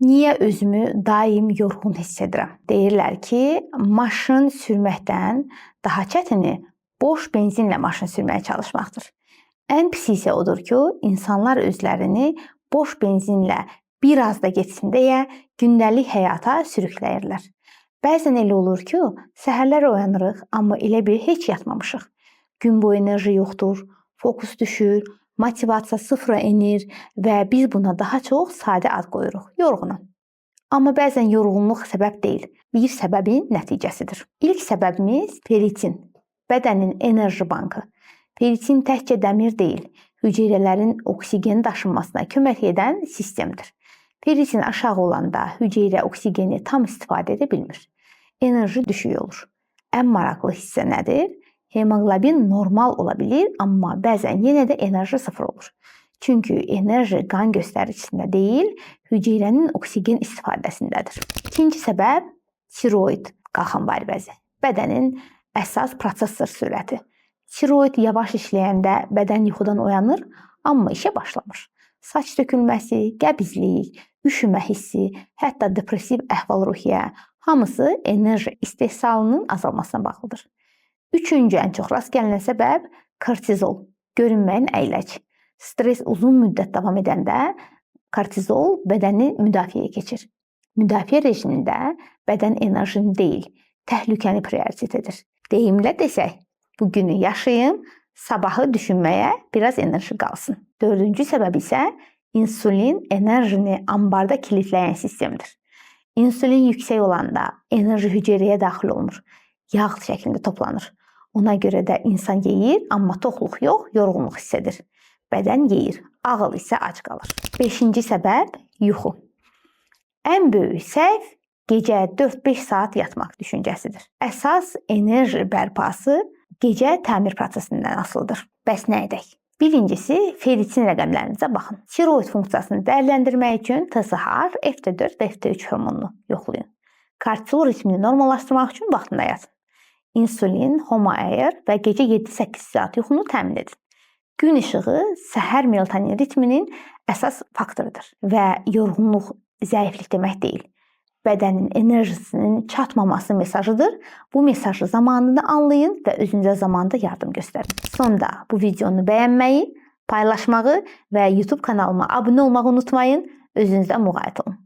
Niyə özümü daim yorğun hiss edirəm? Deyirlər ki, maşın sürməkdən daha çətini boş benzinlə maşın sürməyə çalışmaqdır. Ən pisi isə odur ki, insanlar özlərini boş benzinlə bir az da getsin deyə gündəlik həyata sürükləyirlər. Bəzən elə olur ki, səhərlər oyanırıq, amma elə bir heç yatmamışıq. Gün boyu enerji yoxdur, fokus düşür, motivasiya sıfıra enir və biz buna daha çox sadə ad qoyuruq, yorğunam. Amma bəzən yorğunluq səbəb deyil, bir səbəbin nəticəsidir. İlk səbəbimiz feritin, bədənin enerji bankı. Feritin təkcə dəmir deyil, hüceyrələrin oksigen daşınmasına kömək edən sistemdir. Feritin aşağı olanda hüceyrə oksigeni tam istifadə edə bilmir. Enerji düşük olur. Ən maraqlı hissə nədir? Hemoqlobin normal ola bilir, amma bəzən yenə də enerji sıfır olur. Çünki enerji qan göstəricisində deyil, hüceyrənin oksigen istifadəsindədir. İkinci səbəb tiroid qalxan varibəzi. Bədənin əsas prosesor sürəti. Tiroid yavaş işləyəndə bədən yuxudan oyanır, amma işə başlamır. Saç tökülməsi, qəbizlik, üşümə hissi, hətta depressiv əhval-ruhiyyə hamısı enerji istehsalının azalmasına bağlıdır. Üçüncü ən çox rast gəlinən səbəb kortizol, görünməyən əyləc. Stres uzun müddət davam edəndə kortizol bədəni müdafiəyə keçir. Müdafiə rejimində bədən enerjini deyil, təhlükəni prioritet edir. Deyimlə desək, bu günü yaşayın, sabahı düşünməyə biraz enerji qalsın. Dördüncü səbəb isə insulin enerjini ambarda kilitləyən sistemdir. İnsulin yüksək olanda enerji hüceyrəyə daxil olmur, yağ şəklində toplanır. Ona görə də insan yeyir, amma toxluq yox, yorğunluq hiss edir. Bədən yeyir, ağıl isə ac qalır. Beşinci səbəb yuxu. Ən böyük səhv gecə 4-5 saat yatmaq düşüncəsidir. Əsas enerji bərpası gecə təmir prosesindən asılıdır. Bəs nə edək? Birincisi, feritin rəqəmlərinizə baxın. Tiroid funksiyasını dəyərləndirmək üçün TSH, FT4 və FT3 hormonunu yoxlayın. Kortizol ritmini normallaşdırmaq üçün vaxtında yatın. İnsulin, HOMA-IR və gecə 7-8 saat yuxunu təmin edin. Gün işığı səhər melatonin ritminin əsas faktorudur və yorğunluq zəiflik demək deyil. Bədənin enerjisinin çatmaması mesajıdır. Bu mesajı zamanında anlayın və özünüzə zamanında yardım göstərin. Sonda bu videonu bəyənməyi, paylaşmağı və YouTube kanalıma abunə olmağı unutmayın. Özünüzə müğayət olun.